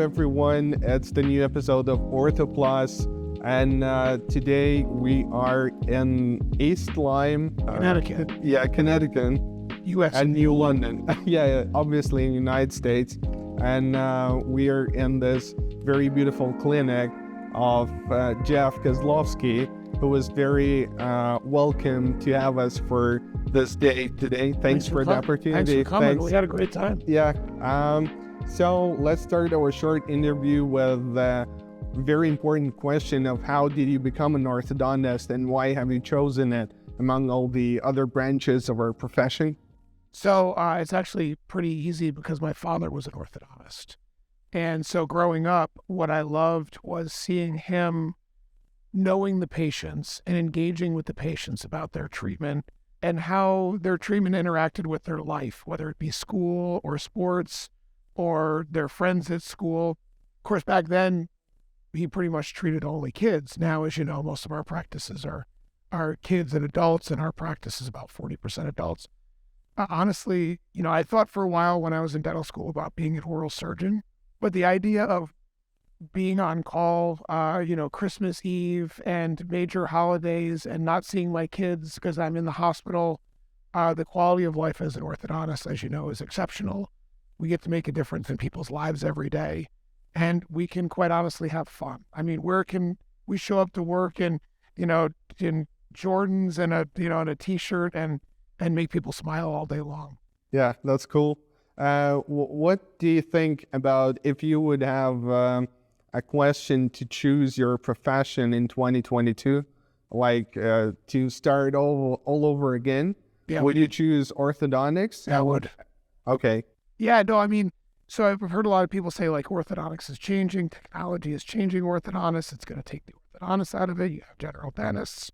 everyone. It's the new episode of OrthoPlus, and today we are in East Lyme, Connecticut. Connecticut, U.S. and New London. Obviously in the United States, and we are in this very beautiful clinic of Jeff Kozlowski, who was very welcome to have us for this day today. Thanks for the opportunity. Thanks for coming. We had a great time. So let's start our short interview with a very important question of how did you become an orthodontist and why have you chosen it among all the other branches of our profession? So it's actually pretty easy because my father was an orthodontist. And so growing up, what I loved was seeing him knowing the patients and engaging with the patients about their treatment and how their treatment interacted with their life, whether it be school or sports or their friends at school. Of course, back then, he pretty much treated only kids. Now, as you know, most of our practices are kids and adults, and our practice is about 40% adults. Honestly, I thought for a while when I was in dental school about being an oral surgeon, but the idea of being on call, Christmas Eve and major holidays and not seeing my kids because I'm in the hospital, the quality of life as an orthodontist, as you know, is exceptional. We get to make a difference in people's lives every day, and we can quite honestly have fun. I mean, where can we show up to work in Jordans and a t-shirt and make people smile all day long? Yeah, that's cool. What do you think about if you would have a question to choose your profession in 2022, like to start all over again? Yeah. Would you choose orthodontics? I would. Okay. Yeah, no, I mean, so I've heard a lot of people say like orthodontics is changing, technology is changing orthodontists, it's going to take the orthodontist out of it, you have general dentists,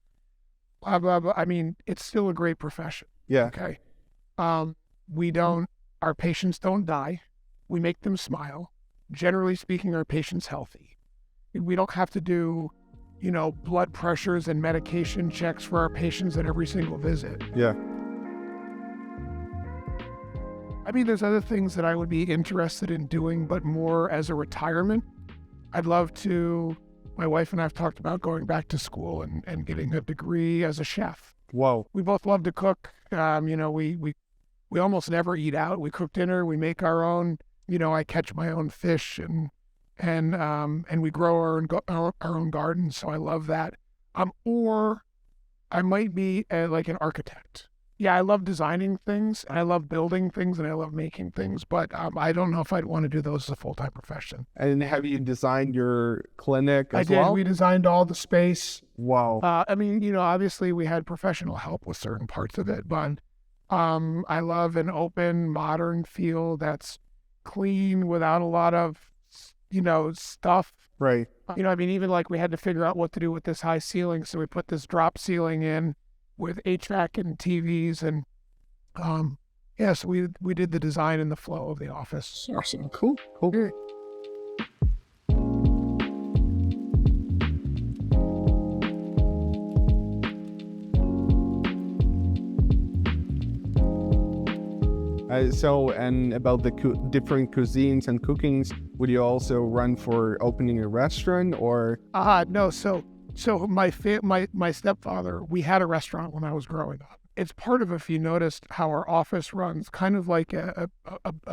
blah, blah, blah. I mean, it's still a great profession. Yeah. Okay. Our patients don't die. We make them smile. Generally speaking, our patients healthy. We don't have to do, blood pressures and medication checks for our patients at every single visit. Yeah. I mean, there's other things that I would be interested in doing, but more as a retirement. I'd love to, my wife and I have talked about going back to school and getting a degree as a chef. Whoa. We both love to cook. We almost never eat out. We cook dinner, we make our own, I catch my own fish and we grow our own garden. So I love that. Or I might be like an architect. Yeah, I love designing things, and I love building things, and I love making things, but I don't know if I'd want to do those as a full-time profession. And have you designed your clinic as well? I did. Well? We designed all the space. Wow. Obviously we had professional help with certain parts of it, but I love an open, modern feel that's clean without a lot of, stuff. Right. Even like we had to figure out what to do with this high ceiling, so we put this drop ceiling in with HVAC and TVs, and so we did the design and the flow of the office. Awesome. Cool. Yeah. And about the different cuisines and cookings, would you also run for opening a restaurant or? No. So my stepfather, we had a restaurant when I was growing up. It's part of, if you noticed, how our office runs, kind of like a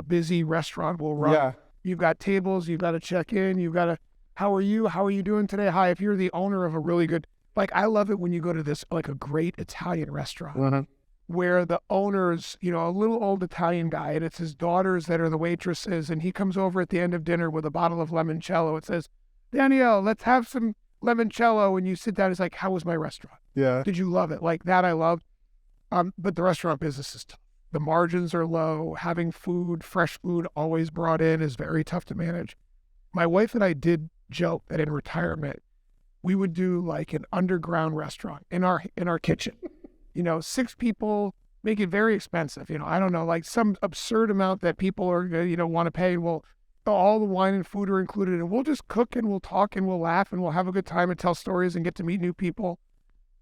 busy restaurant will run. Yeah. You've got tables, you've got to check in, you've got to, how are you doing today? Hi, if you're the owner of a really good, I love it when you go to this, like a great Italian restaurant where the owner's, a little old Italian guy, and it's his daughters that are the waitresses, and he comes over at the end of dinner with a bottle of limoncello. It says, Danielle, let's have some limoncello, and you sit down, it's like, how was my restaurant? Yeah. Did you love it? Like that I loved. But the restaurant business is tough. The margins are low. Having fresh food always brought in is very tough to manage. My wife and I did joke that in retirement, we would do like an underground restaurant in our kitchen. 6 people, make it very expensive. I don't know, like some absurd amount that people are, want to pay. Well, all the wine and food are included, and we'll just cook and we'll talk and we'll laugh and we'll have a good time and tell stories and get to meet new people.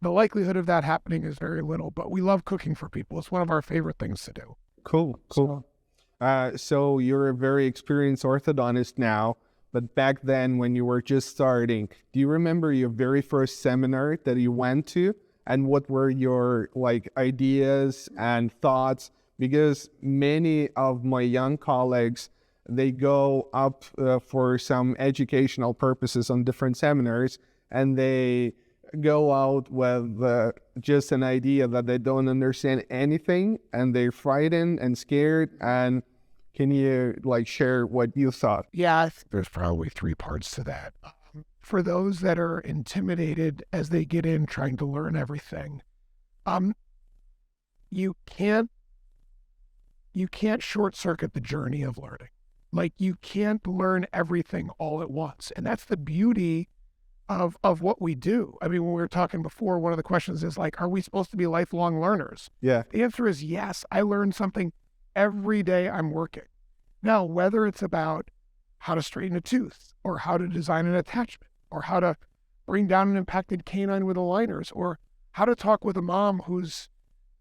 The likelihood of that happening is very little, but we love cooking for people. It's one of our favorite things to do. Cool. So you're a very experienced orthodontist now. but back then when you were just starting, do you remember your very first seminar that you went to? And what were your like ideas and thoughts? Because many of my young colleagues, they go up for some educational purposes on different seminars, and they go out with just an idea that they don't understand anything, and they're frightened and scared. And can you like share what you thought? Yeah, I think there's probably three parts to that. For those that are intimidated as they get in trying to learn everything, you can't short circuit the journey of learning. Like, you can't learn everything all at once. And that's the beauty of what we do. I mean, when we were talking before, one of the questions is like, are we supposed to be lifelong learners? Yeah. The answer is yes. I learn something every day I'm working. Now, whether it's about how to straighten a tooth, or how to design an attachment, or how to bring down an impacted canine with aligners, or how to talk with a mom who's,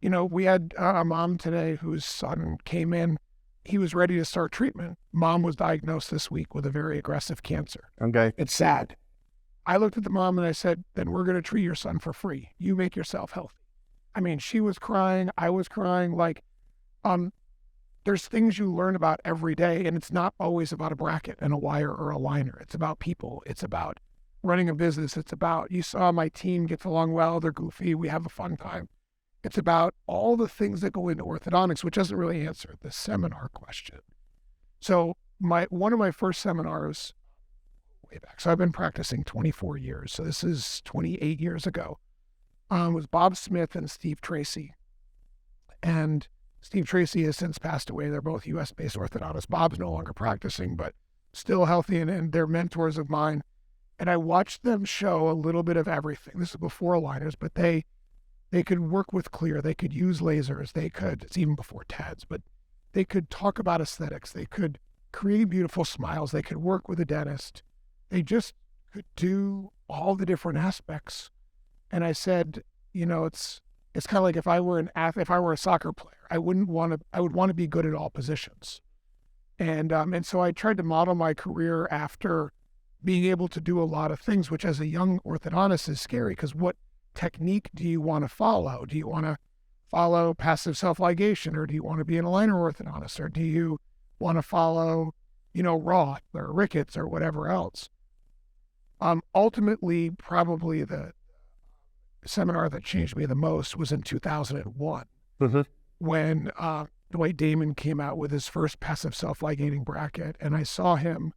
we had a mom today whose son came in. He was ready to start treatment. Mom was diagnosed this week with a very aggressive cancer. Okay. It's sad. I looked at the mom and I said, then we're going to treat your son for free. You make yourself healthy. I mean, she was crying. I was crying. Like, there's things you learn about every day, and it's not always about a bracket and a wire or a liner. It's about people. It's about running a business. It's about, you saw my team gets along well. They're goofy. We have a fun time. It's about all the things that go into orthodontics, which doesn't really answer the seminar question. So one of my first seminars way back, so I've been practicing 24 years. So this is 28 years ago, was Bob Smith and Steve Tracy. And Steve Tracy has since passed away. They're both US-based orthodontists. Bob's no longer practicing, but still healthy, and they're mentors of mine. And I watched them show a little bit of everything. This is before aligners, but they could work with clear. They could use lasers. It's even before TEDs, but they could talk about aesthetics. They could create beautiful smiles. They could work with a dentist. They just could do all the different aspects. And I said, it's kind of like if I were a soccer player, I would want to be good at all positions. And so I tried to model my career after being able to do a lot of things, which as a young orthodontist is scary, because what technique do you want to follow? Do you want to follow passive self-ligation, or do you want to be an aligner orthodontist, or do you want to follow, Roth or Ricketts or whatever else? Ultimately, probably the seminar that changed me the most was in 2001, when Dwight Damon came out with his first passive self-ligating bracket, and I saw him,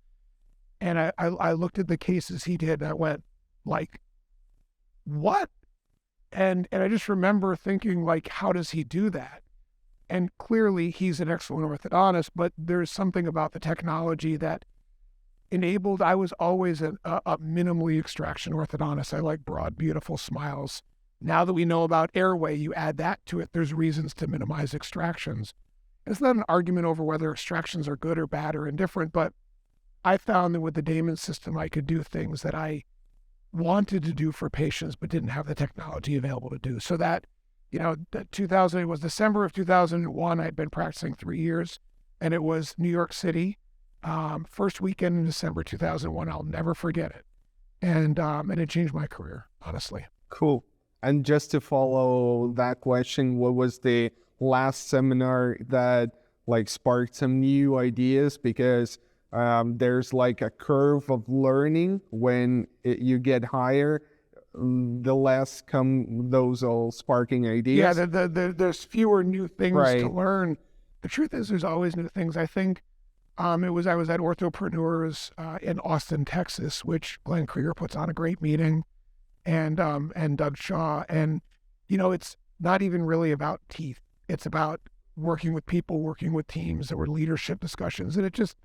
and I looked at the cases he did, and I went like, what? And I just remember thinking, like, how does he do that? And clearly he's an excellent orthodontist, but there's something about the technology that enabled. I was always a minimally extraction orthodontist. I like broad, beautiful smiles. Now that we know about airway, you add that to it, there's reasons to minimize extractions. It's not an argument over whether extractions are good or bad or indifferent, but I found that with the Damon system, I could do things that I wanted to do for patients, but didn't have the technology available to do. So that, that 2000, it was December of 2001. I'd been practicing 3 years, and it was New York City, first weekend in December 2001. I'll never forget it. And it changed my career, honestly. Cool. And just to follow that question, what was the last seminar that like sparked some new ideas? Because there's like a curve of learning. When you get higher, the less come those all sparking ideas. Yeah, there's fewer new things to learn. The truth is, there's always new things. I think I was at Orthopreneurs in Austin, Texas, which Glenn Krieger puts on a great meeting, and Doug Shaw. And, it's not even really about teeth. It's about working with people, working with teams. There were leadership discussions. And it just,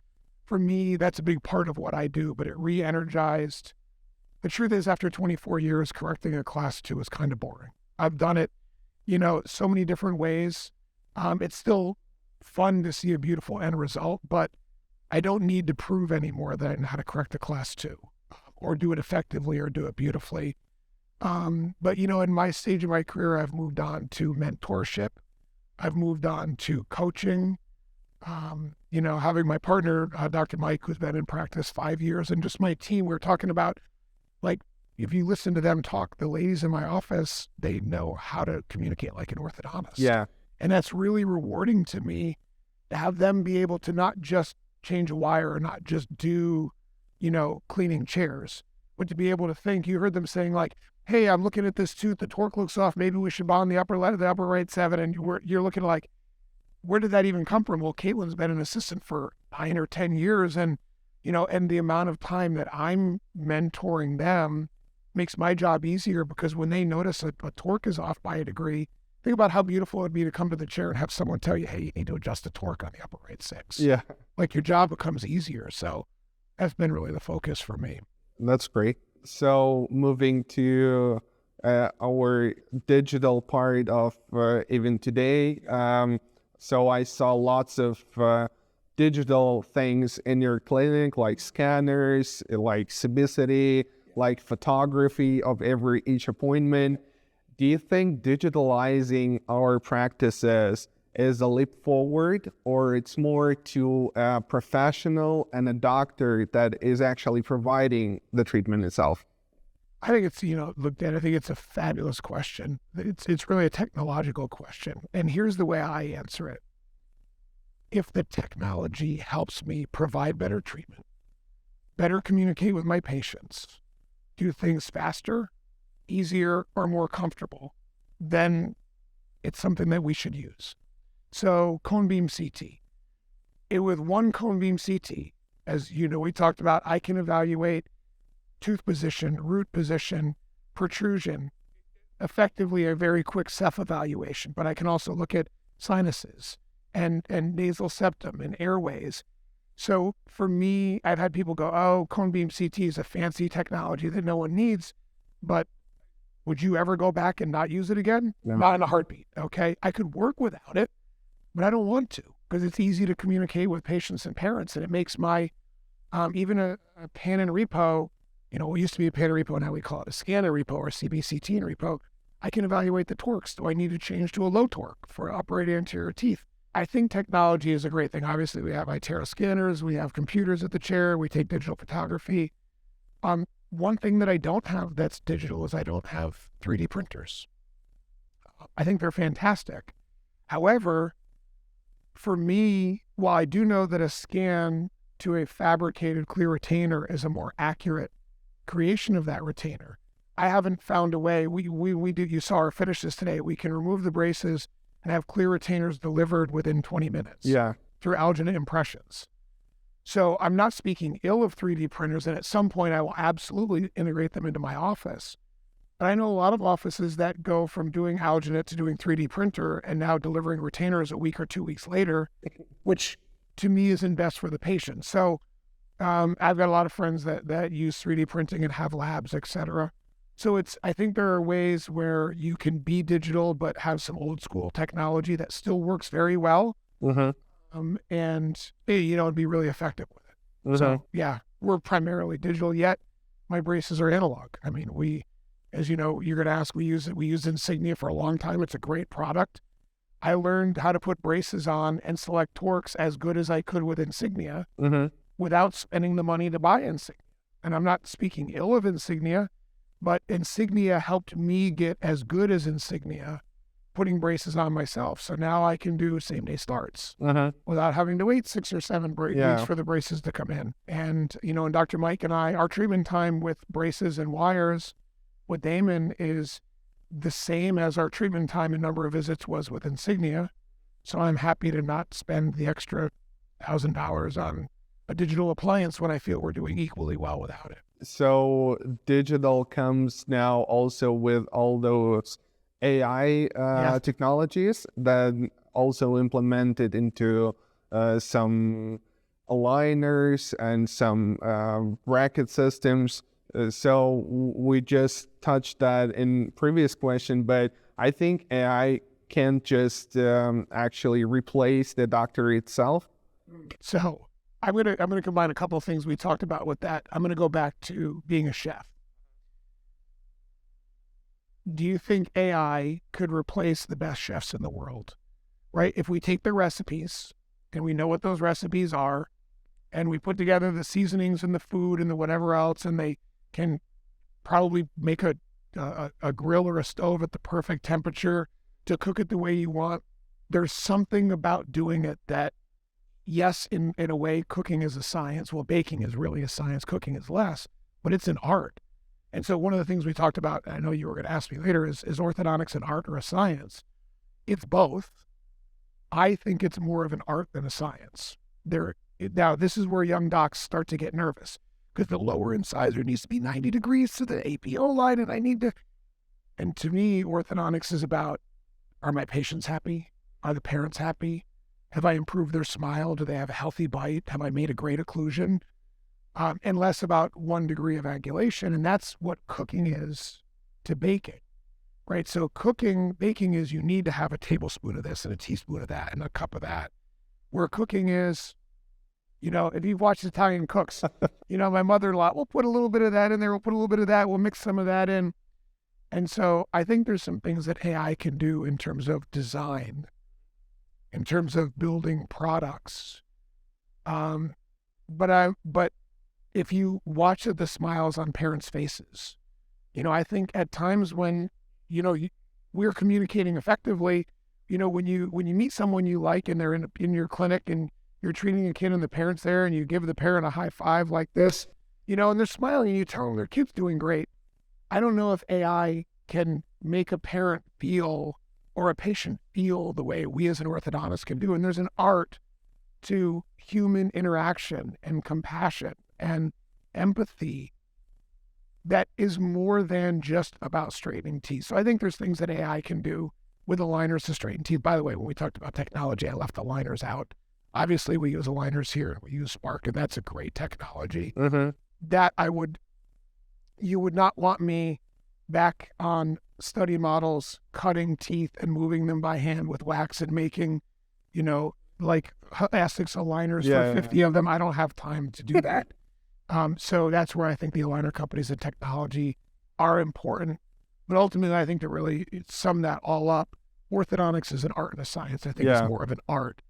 for me, that's a big part of what I do, but it re-energized. The truth is, after 24 years, correcting a class 2 is kind of boring. I've done it, so many different ways. It's still fun to see a beautiful end result, but I don't need to prove anymore that I know how to correct a class 2 or do it effectively or do it beautifully. But, in my stage of my career, I've moved on to mentorship. I've moved on to coaching. Having my partner, Dr. Mike, who's been in practice 5 years, and just my team, we're talking about, like, if you listen to them talk, the ladies in my office, they know how to communicate like an orthodontist. Yeah. And that's really rewarding to me to have them be able to not just change a wire or not just do, cleaning chairs, but to be able to think. You heard them saying like, hey, I'm looking at this tooth, the torque looks off, maybe we should bond the upper right 7. And you're looking like, where did that even come from? Well, Caitlin's been an assistant for 9 or 10 years. And, and the amount of time that I'm mentoring them makes my job easier, because when they notice a torque is off by a degree, think about how beautiful it would be to come to the chair and have someone tell you, hey, you need to adjust the torque on the upper right 6. Yeah. Like, your job becomes easier. So that's been really the focus for me. That's great. So moving to our digital part of even today. So I saw lots of digital things in your clinic, like scanners, like Cibicity, like photography of each appointment. Do you think digitalizing our practices is a leap forward, or it's more to a professional and a doctor that is actually providing the treatment itself? I think it's, look, Dan, I think it's a fabulous question. It's really a technological question. And here's the way I answer it. If the technology helps me provide better treatment, better communicate with my patients, do things faster, easier, or more comfortable, then it's something that we should use. So cone beam CT. With one cone beam CT, as we talked about, I can evaluate tooth position, root position, protrusion, effectively a very quick self-evaluation. But I can also look at sinuses and nasal septum and airways. So for me, I've had people go, oh, cone beam CT is a fancy technology that no one needs, but would you ever go back and not use it again? No. Not in a heartbeat, okay? I could work without it, but I don't want to, because it's easy to communicate with patients and parents, and it makes my, even a pan and repo, it used to be a pan and repo, now we call it a scan and repo or CBCT and repo. I can evaluate the torques. Do I need to change to a low torque for upper right anterior teeth? I think technology is a great thing. Obviously, we have iTero scanners, we have computers at the chair, we take digital photography. One thing that I don't have that's digital is I don't have 3D printers. I think they're fantastic. However, for me, while I do know that a scan to a fabricated clear retainer is a more accurate creation of that retainer, I haven't found a way. We do. You saw our finishes today. We can remove the braces and have clear retainers delivered within 20 minutes. Yeah. Through alginate impressions. So I'm not speaking ill of 3D printers, and at some point I will absolutely integrate them into my office. But I know a lot of offices that go from doing alginate to doing 3D printer and now delivering retainers a week or 2 weeks later, which to me isn't best for the patient. So I've got a lot of friends that use 3D printing and have labs, etc. So I think there are ways where you can be digital but have some old school technology that still works very well. Mm-hmm. And be really effective with it. Mm-hmm. So yeah, we're primarily digital, yet my braces are analog. I mean, as you know, you're going to ask, we used Insignia for a long time. It's a great product. I learned how to put braces on and select torques as good as I could with Insignia without spending the money to buy Insignia. And I'm not speaking ill of Insignia, but Insignia helped me get as good as Insignia putting braces on myself. So now I can do same day starts without having to wait 6 or 7 weeks for the braces to come in. And, and Dr. Mike and I, our treatment time with braces and wires with Damon is the same as our treatment time and number of visits was with Insignia. So I'm happy to not spend the extra $1,000 on a digital appliance when I feel we're doing equally well without it. So digital comes now also with all those AI technologies that also implemented into some aligners and some bracket systems. So we just touched that in previous question, but I think AI can't just actually replace the doctor itself. So I'm gonna combine a couple of things we talked about with that. I'm gonna go back to being a chef. Do you think AI could replace the best chefs in the world? Right? If we take the recipes and we know what those recipes are, and we put together the seasonings and the food and the whatever else, and they can probably make a grill or a stove at the perfect temperature to cook it the way you want. There's something about doing it that, yes, in a way, cooking is a science. Well, baking is really a science. Cooking is less, but it's an art. And so one of the things we talked about, I know you were going to ask me later, is orthodontics an art or a science? It's both. I think it's more of an art than a science. Now, this is where young docs start to get nervous, because the lower incisor needs to be 90 degrees to the APO line, and to me, orthodontics is about, are my patients happy? Are the parents happy? Have I improved their smile? Do they have a healthy bite? Have I made a great occlusion? And less about 1 degree of angulation. And that's what cooking is to baking, right? So baking is, you need to have a tablespoon of this and a teaspoon of that and a cup of that. Where cooking is, if you've watched Italian cooks, my mother-in-law, we'll put a little bit of that in there. We'll put a little bit of that. We'll mix some of that in. And so I think there's some things that AI can do in terms of design, in terms of building products. But if you watch the smiles on parents' faces, I think at times when, we're communicating effectively, when you meet someone you like and they're in your clinic and you're treating a kid and the parent's there and you give the parent a high five like this, and they're smiling and you tell them their kid's doing great. I don't know if AI can make a parent feel or a patient feel the way we as an orthodontist can do. And there's an art to human interaction and compassion and empathy that is more than just about straightening teeth. So I think there's things that AI can do with aligners to straighten teeth. By the way, when we talked about technology, I left aligners out. Obviously, we use aligners here and we use Spark, and that's a great technology. Mm-hmm. That you would not want me back on study models, cutting teeth and moving them by hand with wax and making, like Essex aligners for 50 of them. I don't have time to do that. So that's where I think the aligner companies and technology are important. But ultimately, I think to really sum that all up, orthodontics is an art and a science. I think it's more of an art.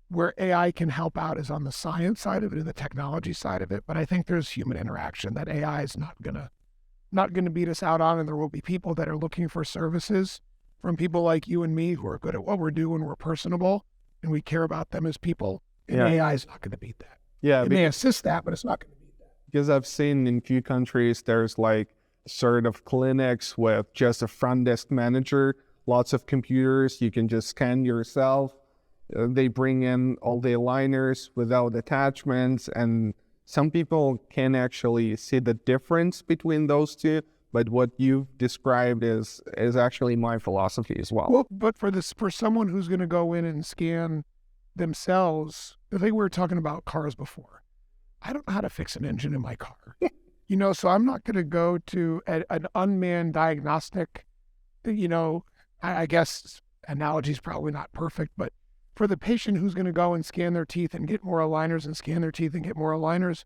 Where AI can help out is on the science side of it and the technology side of it. But I think there's human interaction that AI is not gonna beat us out on, and there will be people that are looking for services from people like you and me who are good at what we're doing, we're personable, and we care about them as people. And AI is not gonna beat that. Yeah, it may assist that, but it's not gonna beat that. Because I've seen in few countries there's like sort of clinics with just a front desk manager, lots of computers, you can just scan yourself. They bring in all the aligners without attachments, and some people can actually see the difference between those two, but what you've described is actually my philosophy as well. Well, but for someone who's going to go in and scan themselves, I think we were talking about cars before. I don't know how to fix an engine in my car, so I'm not going to go to an unmanned diagnostic, I guess analogy is probably not perfect, but for the patient who's going to go and scan their teeth and get more aligners and scan their teeth and get more aligners,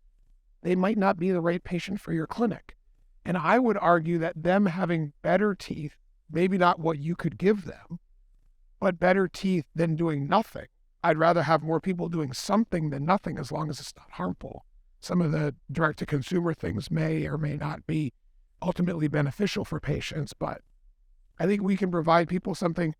they might not be the right patient for your clinic. And I would argue that them having better teeth, maybe not what you could give them, but better teeth than doing nothing. I'd rather have more people doing something than nothing, as long as it's not harmful. Some of the direct-to-consumer things may or may not be ultimately beneficial for patients, but I think we can provide people something.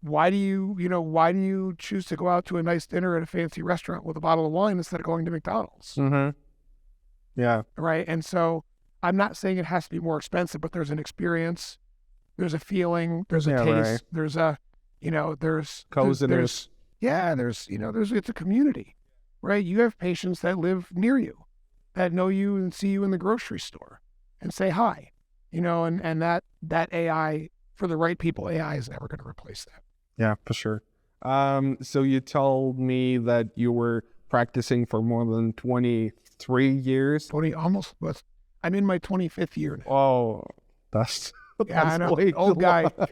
Why do you choose to go out to a nice dinner at a fancy restaurant with a bottle of wine instead of going to McDonald's? Mm-hmm. Yeah. Right. And so I'm not saying it has to be more expensive, but there's an experience, there's a feeling, there's a taste, right. There's a, there's coziness. It's a community, right? You have patients that live near you, that know you and see you in the grocery store and say hi, and that AI, for the right people, AI is never going to replace that. Yeah, for sure. So you told me that you were practicing for more than 23 years. I'm in my 25th year now. Oh, that's I know. way Old guy. long.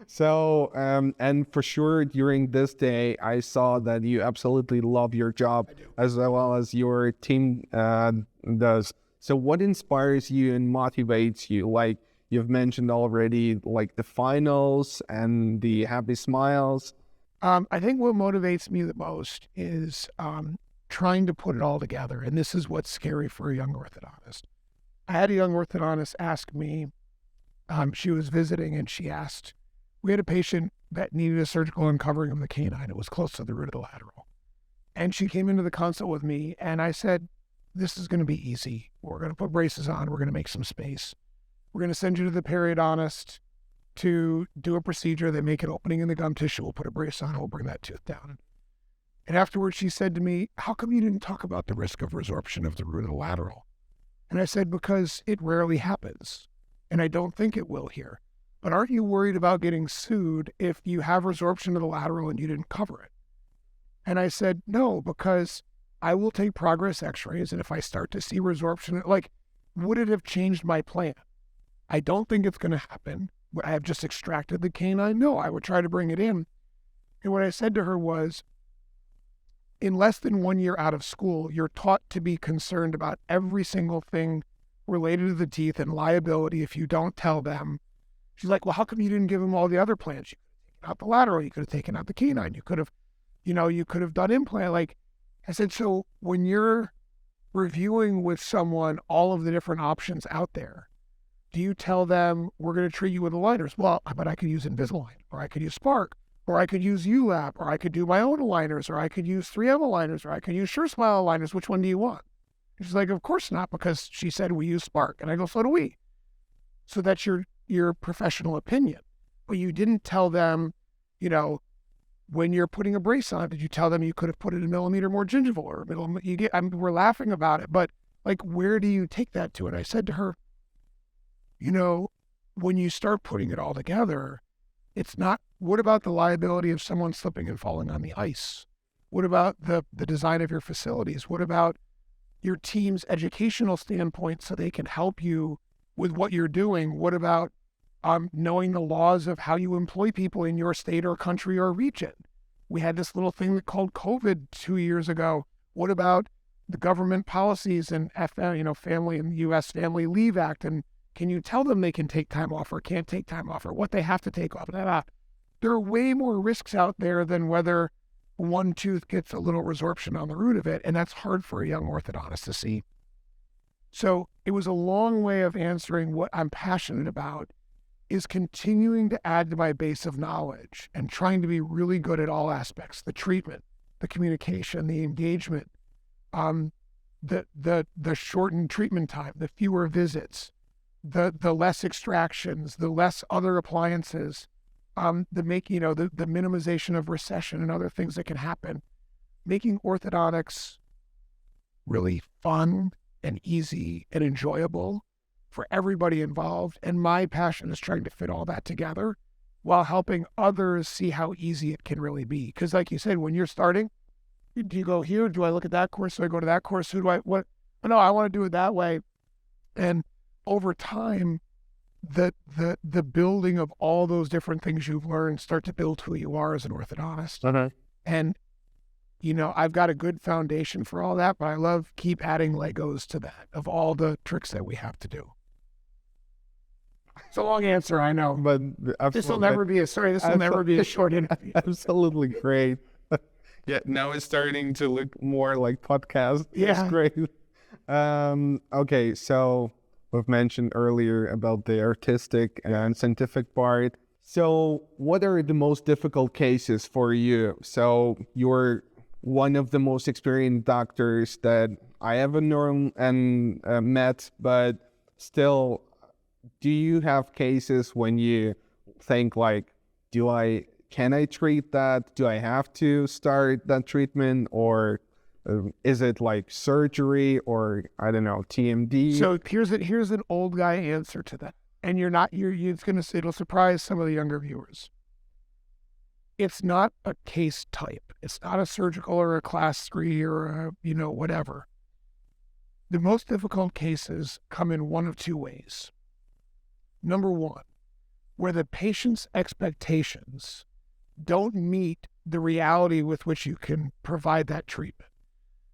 So, and for sure, during this day, I saw that you absolutely love your job as well as your team does. So what inspires you and motivates you? Like, you've mentioned already, like the finals and the happy smiles. I think what motivates me the most is trying to put it all together. And this is what's scary for a young orthodontist. I had a young orthodontist ask me, she was visiting and she asked, we had a patient that needed a surgical uncovering of the canine. It was close to the root of the lateral. And she came into the consult with me and I said, this is going to be easy. We're going to put braces on. We're going to make some space. We're going to send you to the periodontist to do a procedure. They make an opening in the gum tissue. We'll put a brace on. We'll bring that tooth down. And afterwards, she said to me, how come you didn't talk about the risk of resorption of the root of the lateral? And I said, because it rarely happens. And I don't think it will here. But aren't you worried about getting sued if you have resorption of the lateral and you didn't cover it? And I said, no, because I will take progress x-rays. And if I start to see resorption, would it have changed my plan? I don't think it's going to happen. I have just extracted the canine. No, I would try to bring it in. And what I said to her was, in less than 1 year out of school, you're taught to be concerned about every single thing related to the teeth and liability if you don't tell them. She's like, well, how come you didn't give them all the other plans? You could have taken out the lateral. You could have taken out the canine. You could have done implant. I said, so when you're reviewing with someone all of the different options out there, do you tell them we're going to treat you with aligners? Well, but I could use Invisalign, or I could use Spark, or I could use ULAP, or I could do my own aligners, or I could use 3M aligners, or I could use SureSmile aligners. Which one do you want? She's like, of course not, because she said we use Spark. And I go, so do we. So that's your professional opinion. But you didn't tell them, when you're putting a brace on, did you tell them you could have put it a millimeter more gingival or we're laughing about it, but where do you take that to? And I said to her, when you start putting it all together, it's not, what about the liability of someone slipping and falling on the ice? What about the design of your facilities? What about your team's educational standpoint so they can help you with what you're doing? What about knowing the laws of how you employ people in your state or country or region? We had this little thing called COVID 2 years ago. What about the government policies and family in the U.S. Family Leave Act? And can you tell them they can take time off or can't take time off or what they have to take off? There are way more risks out there than whether one tooth gets a little resorption on the root of it. And that's hard for a young orthodontist to see. So it was a long way of answering what I'm passionate about is continuing to add to my base of knowledge and trying to be really good at all aspects, the treatment, the communication, the engagement, the shortened treatment time, the fewer visits, the less extractions, the less other appliances, the minimization of recession and other things that can happen, making orthodontics really fun and easy and enjoyable for everybody involved. And my passion is trying to fit all that together while helping others see how easy it can really be. Because like you said, when you're starting, do you go here? Do I look at that course? Do I go to that course? No, I want to do it that way. And over time, the building of all those different things you've learned start to build who you are as an orthodontist. Uh-huh. And, I've got a good foundation for all that, but I love keep adding Legos to that of all the tricks that we have to do. It's a long answer, I know. But this will never be a short interview. Absolutely great. Yeah, now it's starting to look more like podcast. Yeah. It's great. Okay, so we've mentioned earlier about the artistic and scientific part. So what are the most difficult cases for you? So you're one of the most experienced doctors that I ever known and met, but still, do you have cases when you think can I treat that? Do I have to start that treatment? Or is it like surgery or, I don't know, TMD? So here's an old guy answer to that. And it'll surprise some of the younger viewers. It's not a case type. It's not a surgical or a class 3 or whatever. The most difficult cases come in one of two ways. Number one, where the patient's expectations don't meet the reality with which you can provide that treatment.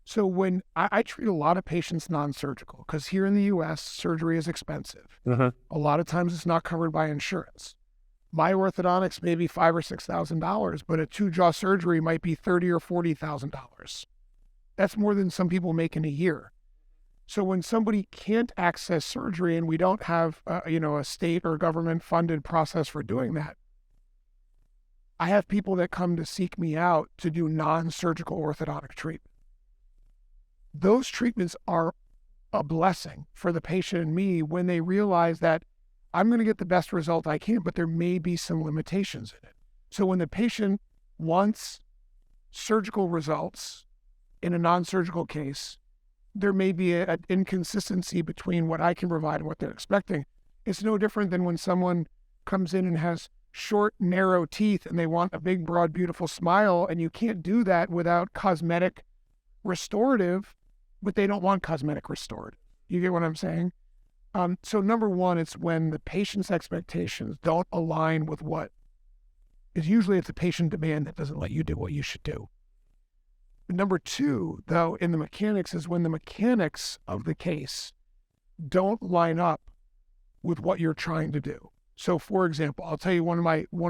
So when I treat a lot of patients non-surgical, because here in the U.S., surgery is expensive. Uh-huh. A lot of times it's not covered by insurance. My orthodontics may be $5,000 or $6,000, but a 2-jaw surgery might be $30,000 or $40,000. That's more than some people make in a year. So when somebody can't access surgery and we don't have, a state or government funded process for doing that, I have people that come to seek me out to do non-surgical orthodontic treatment. Those treatments are a blessing for the patient and me when they realize that I'm going to get the best result I can, but there may be some limitations in it. So when the patient wants surgical results in a non-surgical case, there may be an inconsistency between what I can provide and what they're expecting. It's no different than when someone comes in and has short, narrow teeth and they want a big, broad, beautiful smile, and you can't do that without cosmetic restorative, but they don't want cosmetic restorative. You get what I'm saying? So number one, it's when the patient's expectations don't align with what is usually it's a patient demand that doesn't let you do what you should do. Number two, though, in the mechanics is when the mechanics of the case don't line up with what you're trying to do. So, for example, I'll tell you one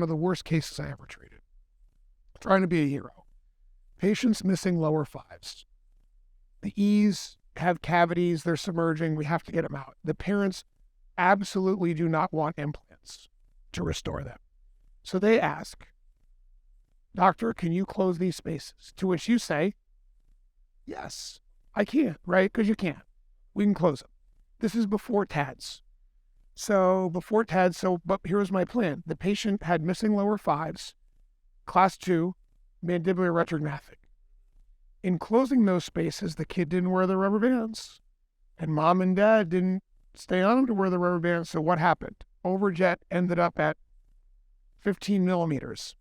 of the worst cases I ever treated. Trying to be a hero. Patients missing lower fives. The E's have cavities, they're submerging, we have to get them out. The parents absolutely do not want implants to restore them. So they ask, "Doctor, can you close these spaces?" To which you say, "Yes, I can," right? Because you can. We can close them. This is before TADS. But here's my plan. The patient had missing lower fives, class 2, mandibular retrographic. In closing those spaces, the kid didn't wear the rubber bands, and mom and dad didn't stay on him to wear the rubber bands. So what happened? Overjet ended up at 15 millimeters,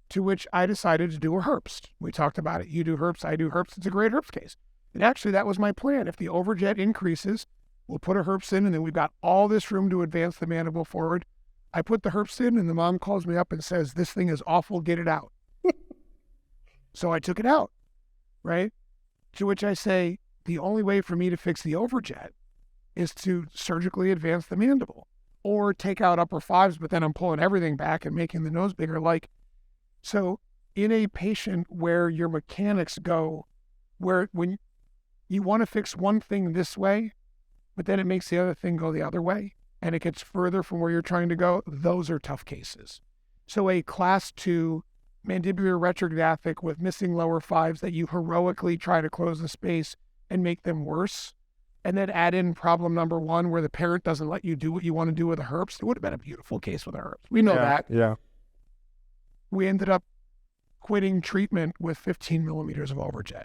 to which I decided to do a herpst. We talked about it. You do herpst, I do herpst. It's a great herpst case. And actually, that was my plan. If the overjet increases, we'll put a herpst in, and then we've got all this room to advance the mandible forward. I put the herpst in, and the mom calls me up and says, "This thing is awful, get it out." So I took it out, right? To which I say, the only way for me to fix the overjet is to surgically advance the mandible or take out upper fives, but then I'm pulling everything back and making the nose bigger. So in a patient where your mechanics go, where when you want to fix one thing this way, but then it makes the other thing go the other way, and it gets further from where you're trying to go, those are tough cases. So a class 2 mandibular retrographic with missing lower fives that you heroically try to close the space and make them worse, and then add in problem number 1 where the parent doesn't let you do what you want to do with a herpst, it would have been a beautiful case with a herpst. We know that. Yeah. We ended up quitting treatment with 15 millimeters of overjet.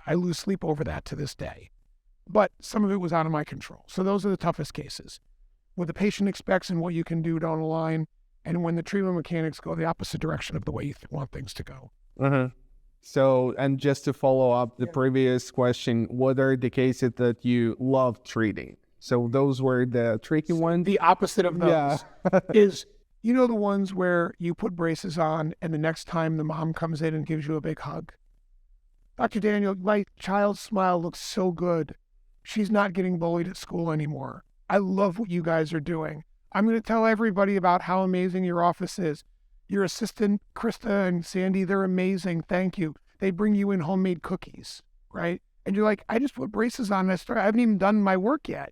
I lose sleep over that to this day. But some of it was out of my control. So those are the toughest cases. What the patient expects and what you can do don't align, and when the treatment mechanics go the opposite direction of the way you want things to go. Uh-huh. So, and just to follow up the previous question, what are the cases that you love treating? So those were the tricky ones? The opposite of those is, the ones where you put braces on and the next time the mom comes in and gives you a big hug. "Dr. Daniel, my child's smile looks so good. She's not getting bullied at school anymore. I love what you guys are doing. I'm going to tell everybody about how amazing your office is. Your assistant, Krista and Sandy, they're amazing. Thank you. They bring you in homemade cookies," right? And you're like, "I just put braces on. I haven't even done my work yet,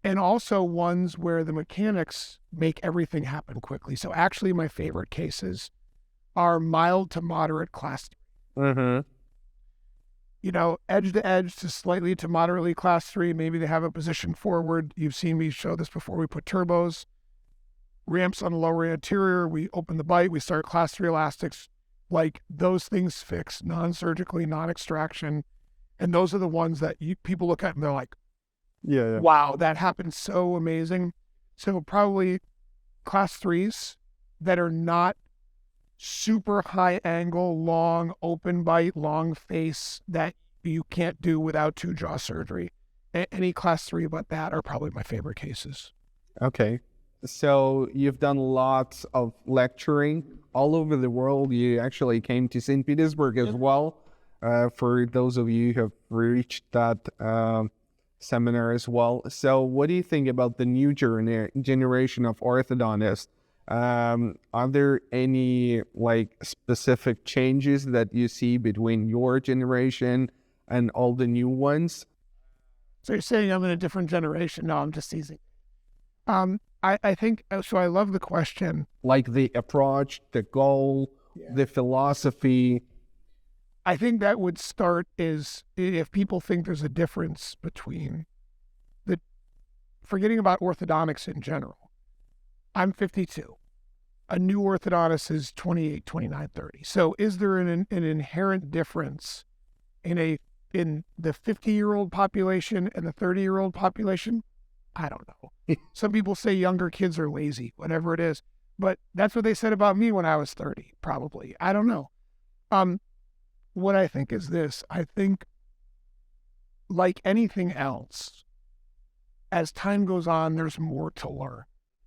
And also ones where the mechanics make everything happen quickly. So actually my favorite cases are mild to moderate class 3. Mm-hmm. Edge to edge to slightly to moderately class 3. Maybe they have a position forward. You've seen me show this before. We put turbos, ramps on the lower anterior. We open the bite. We start class 3 elastics. Those things fix non-surgically, non-extraction. And those are the ones that people look at and they're like, yeah. Wow, that happened so amazing. So probably class 3s that are not super high angle, long open bite, long face that you can't do without 2-jaw surgery. Any class 3 but that are probably my favorite cases. Okay. So you've done lots of lecturing all over the world. You actually came to St. Petersburg as well. For those of you who have reached that seminar as well. So what do you think about the new generation of orthodontists? Are there any like specific changes that you see between your generation and all the new ones? So you're saying I'm in a different generation? No, I'm just teasing. I think so. I love the question. Like the approach, the goal, the philosophy. I think that would start is if people think there's a difference between forgetting about orthodontics in general. I'm 52. A new orthodontist is 28, 29, 30. So is there an inherent difference in the 50-year-old population and the 30-year-old population? I don't know. Some people say younger kids are lazy, whatever it is. But that's what they said about me when I was 30, probably. I don't know. What I think is this. I think, like anything else, as time goes on, there's more to learn,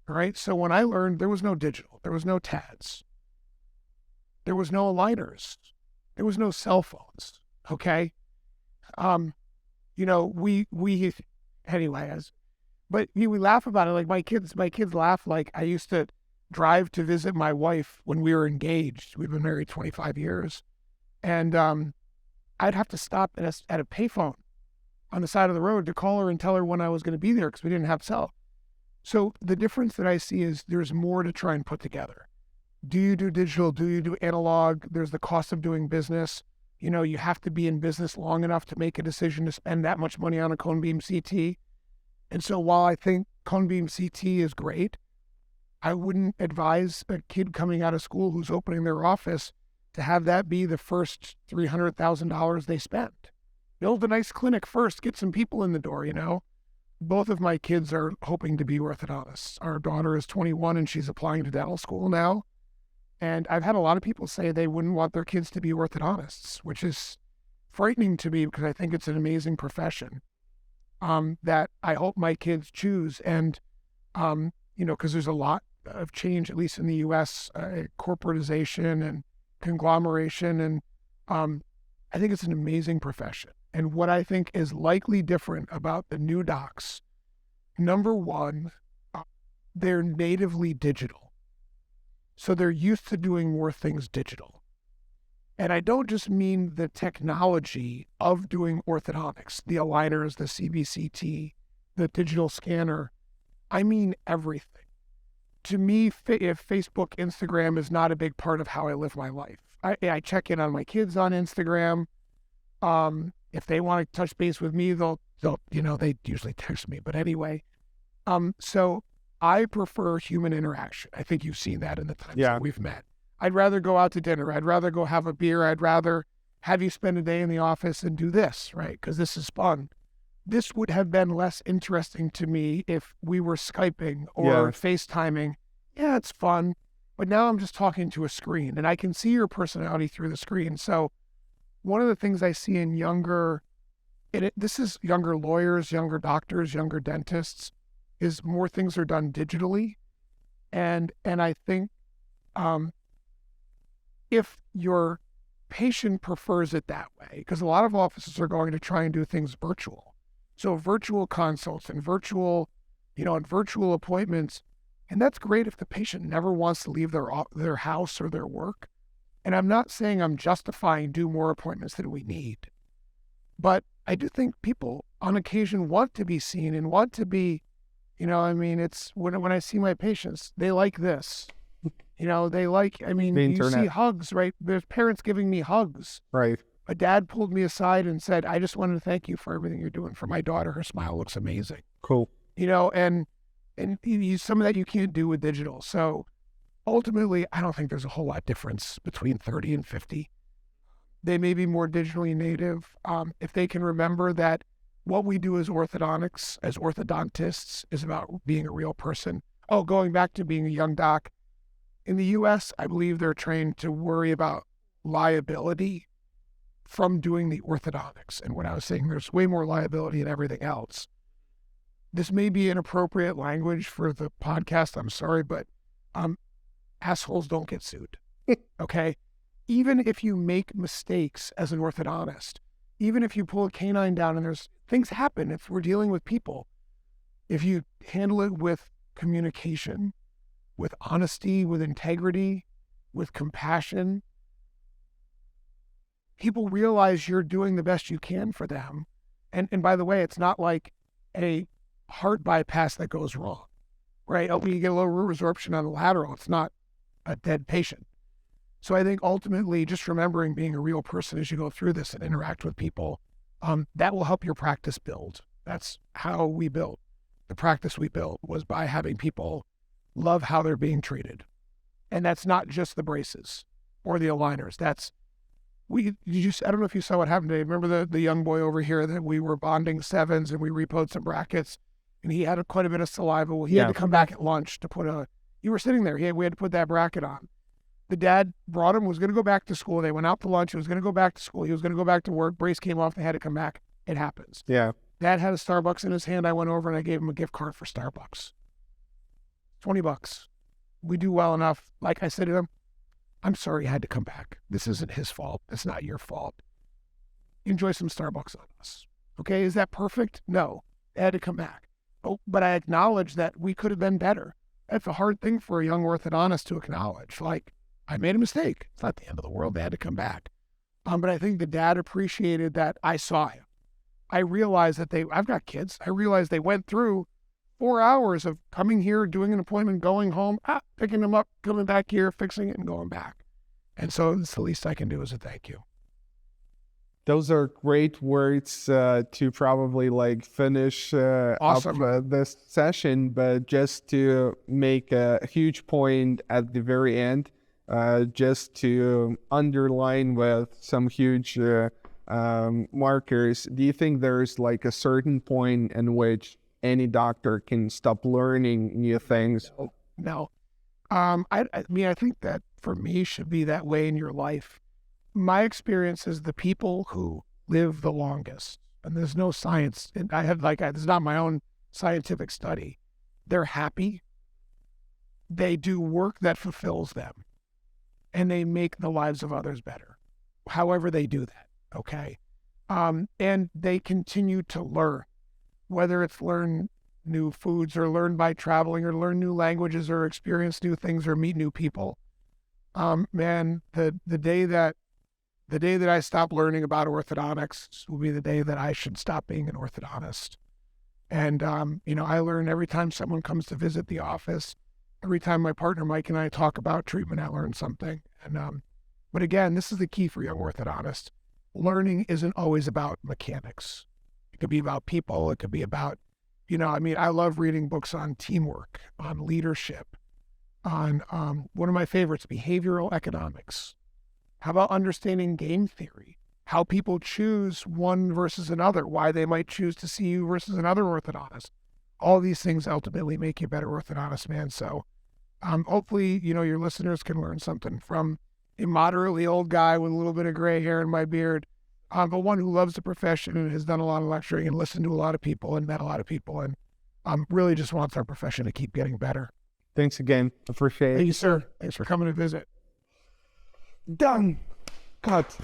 right? So when I learned, there was no digital. There was no TADs. There was no aligners. There was no cell phones, okay? We laugh about it. Like my kids laugh. Like I used to drive to visit my wife when we were engaged. We've been married 25 years. And I'd have to stop at a payphone on the side of the road to call her and tell her when I was going to be there because we didn't have cell. So the difference that I see is there's more to try and put together. Do you do digital? Do you do analog? There's the cost of doing business. You have to be in business long enough to make a decision to spend that much money on a cone beam CT. And so while I think cone beam CT is great, I wouldn't advise a kid coming out of school who's opening their office to have that be the first $300,000 they spend. Build a nice clinic first, get some people in the door, Both of my kids are hoping to be orthodontists. Our daughter is 21 and she's applying to dental school now. And I've had a lot of people say they wouldn't want their kids to be orthodontists, which is frightening to me because I think it's an amazing profession that I hope my kids choose. And, because there's a lot of change, at least in the U.S., corporatization and conglomeration. And I think it's an amazing profession. And what I think is likely different about the new docs, number one, they're natively digital. So they're used to doing more things digital. And I don't just mean the technology of doing orthodontics, the aligners, the CBCT, the digital scanner. I mean everything. To me, if Facebook, Instagram is not a big part of how I live my life. I check in on my kids on Instagram. If they want to touch base with me, they'll they usually text me. But anyway, so I prefer human interaction. I think you've seen that in the times that we've met. I'd rather go out to dinner. I'd rather go have a beer. I'd rather have you spend a day in the office and do this, right? Because this is fun. This would have been less interesting to me if we were Skyping or FaceTiming. Yeah, it's fun. But now I'm just talking to a screen and I can see your personality through the screen. So one of the things I see in this is younger lawyers, younger doctors, younger dentists, is more things are done digitally. And I think if your patient prefers it that way, because a lot of offices are going to try and do things virtual. So virtual consults and virtual appointments. And that's great if the patient never wants to leave their house or their work. And I'm not saying I'm justifying do more appointments than we need. But I do think people on occasion want to be seen and want to be, it's when I see my patients, they like this. You see hugs, right? There's parents giving me hugs. Right. A dad pulled me aside and said, I just wanted to thank you for everything you're doing for my daughter. Her smile looks amazing. Cool. And some of that you can't do with digital. So ultimately, I don't think there's a whole lot difference between 30 and 50. They may be more digitally native. If they can remember that what we do as orthodontics, as orthodontists, is about being a real person. Oh, going back to being a young doc. In the U.S., I believe they're trained to worry about liability from doing the orthodontics. And what I was saying, there's way more liability in everything else. This may be inappropriate language for the podcast. I'm sorry, but assholes don't get sued. Okay? Even if you make mistakes as an orthodontist, even if you pull a canine down and things happen if we're dealing with people. If you handle it with communication, with honesty, with integrity, with compassion, people realize you're doing the best you can for them. And by the way, it's not like a heart bypass that goes wrong, right? Oh, you get a little root resorption on the lateral. It's not a dead patient. So I think ultimately just remembering being a real person as you go through this and interact with people, that will help your practice build. That's how we built. The practice we built was by having people love how they're being treated. And that's not just the braces or the aligners. I don't know if you saw what happened today. Remember the young boy over here that we were bonding sevens and we repoed some brackets and he had quite a bit of saliva. Well, he had to come back at lunch to you were sitting there. We had to put that bracket on. The dad brought him, was going to go back to school. They went out to lunch. He was going to go back to school. He was going to go back to work. Brace came off. They had to come back. It happens. Yeah. Dad had a Starbucks in his hand. I went over and I gave him a gift card for Starbucks. $20. We do well enough. Like I said to him, I'm sorry you had to come back. This isn't his fault. It's not your fault. Enjoy some Starbucks on us. Okay, is that perfect? No. They had to come back. Oh, but I acknowledge that we could have been better. That's a hard thing for a young orthodontist to acknowledge. Like, I made a mistake. It's not the end of the world. They had to come back. But I think the dad appreciated that I saw him. I realized that I've got kids. I realized they went through 4 hours of coming here, doing an appointment, going home, picking them up, coming back here, fixing it, and going back. And so it's the least I can do is a thank you. Those are great words to probably finish Awesome. up this session, but just to make a huge point at the very end, just to underline with some huge markers, do you think there's a certain point in which any doctor can stop learning new things? No. I think that for me should be that way in your life. My experience is the people who live the longest, and there's no science, and this is not my own scientific study. They're happy. They do work that fulfills them, and they make the lives of others better, however they do that, okay? And they continue to learn, whether it's learn new foods or learn by traveling or learn new languages or experience new things or meet new people. Man, the day that I stop learning about orthodontics will be the day that I should stop being an orthodontist. And, I learn every time someone comes to visit the office. Every time my partner Mike and I talk about treatment, I learn something. And but again, this is the key for young orthodontists. Learning isn't always about mechanics. It could be about people. It could be about, I love reading books on teamwork, on leadership, on one of my favorites, behavioral economics. How about understanding game theory? How people choose one versus another, why they might choose to see you versus another orthodontist. All these things ultimately make you a better orthodontist, man. So hopefully, your listeners can learn something from a moderately old guy with a little bit of gray hair in my beard, but one who loves the profession and has done a lot of lecturing and listened to a lot of people and met a lot of people and really just wants our profession to keep getting better. Thanks again. Appreciate it. Thank you, sir. Thanks for coming to visit. Done. Cut.